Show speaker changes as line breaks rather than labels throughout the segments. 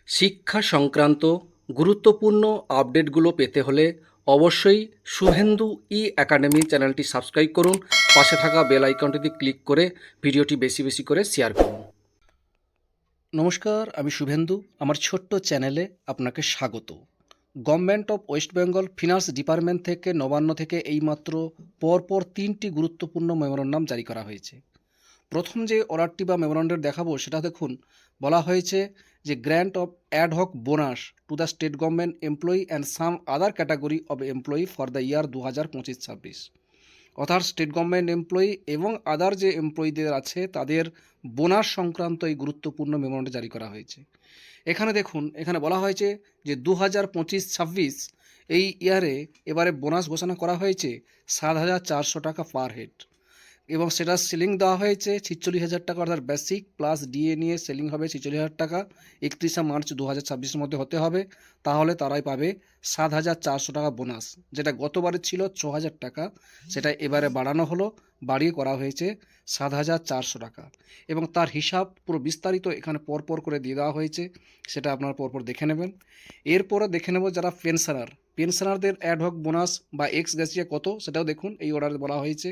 শিক্ষা সংক্রান্ত গুরুত্বপূর্ণ আপডেটগুলো পেতে হলে অবশ্যই শুভেন্দু ই একাডেমি চ্যানেলটি সাবস্ক্রাইব করুন। পাশে থাকা বেল আইকনটিতে ক্লিক করে ভিডিওটি বেশি বেশি করে শেয়ার করুন। নমস্কার, আমি শুভেন্দু। আমার ছোট্ট চ্যানেলে আপনাকে স্বাগত। Government of West Bengal finance department থেকে নবান্ন থেকে এইমাত্র পরপর 3টি গুরুত্বপূর্ণ মেমোরান্ডাম জারি করা হয়েছে। প্রথম যে অর্ডারটি বা মেমোরান্ডাম দেখাবো সেটা দেখুন, বলা হয়েছে যে grant of ad hoc bonus to the state government employee and some other category of employee for the ইয়ার 2025-26। অর্থাৎ স্টেট গভর্নমেন্ট এমপ্লয়ি এবং আদার যে এমপ্লয়িদের আছে তাদের বোনাস সংক্রান্ত এই গুরুত্বপূর্ণ মেমোরান্ডাম জারি করা হয়েছে। এখানে দেখুন, এখানে বলা হয়েছে যে 2025-26 এই ইয়ারে এবারে বোনাস ঘোষণা করা হয়েছে 7,400 টাকা পার হেড, এবং সেটা সেলিং দেওয়া হয়েছে 46,000 টাকা, অর্থাৎ বেসিক প্লাস ডিএ নিয়ে সেলিং হবে 46,000 টাকা। 31শে মার্চ 2026-এর মধ্যে হতে হবে, তাহলে তারাই পাবে 7,400 টাকা বোনাস। যেটা গতবারে ছিল 6,000 টাকা, সেটা এবারে বাড়ানো হলো, বাড়িয়ে করা হয়েছে 7,400 টাকা। এবং তার হিসাব পুরো বিস্তারিত এখানে পরপর করে দিয়ে দেওয়া হয়েছে, সেটা আপনারা পরপর দেখে নেবেন। এরপরে দেখে নেব যারা পেনশনারদের অ্যাডহক বোনাস বা এক্স গ্রেসিয়া কত, সেটাও দেখুন এই অর্ডারে বলা হয়েছে।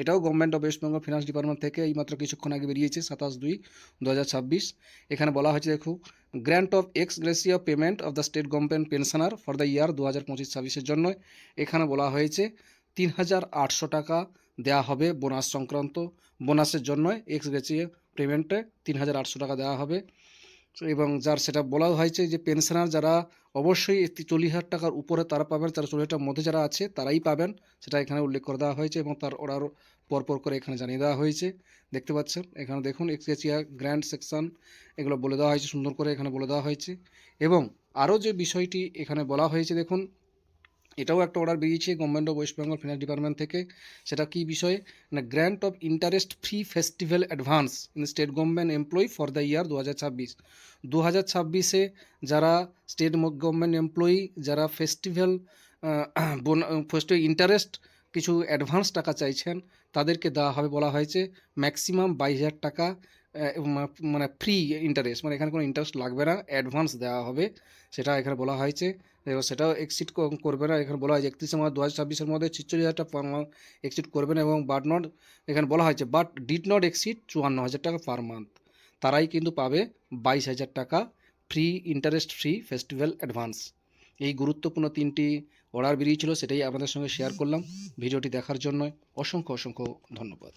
এটাও government of West Bengal finance department থেকে এইমাত্র কিছুক্ষণ আগে বেরিয়েছে, 27/2/2026। এখানে বলা হয়েছে, দেখুন, grant of ex gratia payment of the state government pensioner for the year 2025-26-এর জন্য এখানে বলা হয়েছে 3,800 টাকা দেওয়া হবে বোনাস সংক্রান্ত। বোনাসের জন্য এক্স গ্রেসিয়া পেমেন্টে 3,800 টাকা দেওয়া হবে। এবং যার সেটা বলা হয়েছে যে পেনশনার যারা অবশ্যই 40,000 টাকার উপরে তারা পাবেন, যারা 40,000 মধ্যে যারা আছে তারাই পাবেন, সেটা এখানে উল্লেখ করে দেওয়া হয়েছে এবং তার অর্ডার পরপর করে এখানে জানিয়ে দেওয়া হয়েছে। দেখতে পাচ্ছেন এখানে দেখুন এক্সগ্রেসিয়া গ্র্যান্ড সেকশন এগুলো বলে দেওয়া হয়েছে, সুন্দর করে এখানে বলে দেওয়া হয়েছে। এবং আরও যে বিষয়টি এখানে বলা হয়েছে, দেখুন এটাও একটা অর্ডার বেরিয়েছে government of West Bengal finance department থেকে। সেটা কী বিষয়ে না, grant of interest free festival advance in state government employee for the ইয়ার 2026। যারা স্টেট গভর্নমেন্ট এমপ্লয়ি যারা ফেস্টিভ্যাল ইন্টারেস্ট কিছু অ্যাডভান্স টাকা চাইছেন তাদেরকে দেওয়া হবে, বলা হয়েছে ম্যাক্সিমাম 22,000 টাকা, মানে ফ্রি ইন্টারেস্ট, মানে এখানে কোনো ইন্টারেস্ট লাগবে না, অ্যাডভান্স দেওয়া হবে, সেটা এখানে বলা হয়েছে। এবং সেটাও এক্সিড করবে না, এখানে বলা হয়েছে 31শে মার্চ 2026-এর মধ্যে 46,000 টাকা পার মান্থ এক্সিড করবে না, এবং এখানে বলা হয়েছে বাট ডিড নট এক্সিড 54,000 টাকা পার মান্থ, তারাই কিন্তু পাবে 22,000 টাকা free interest free festival advance. এই গুরুত্বপূর্ণ 3টি অর্ডার বেরিয়েছিল, সেটাই আপনাদের সঙ্গে শেয়ার করলাম। ভিডিওটি দেখার জন্য অসংখ্য অসংখ্য ধন্যবাদ।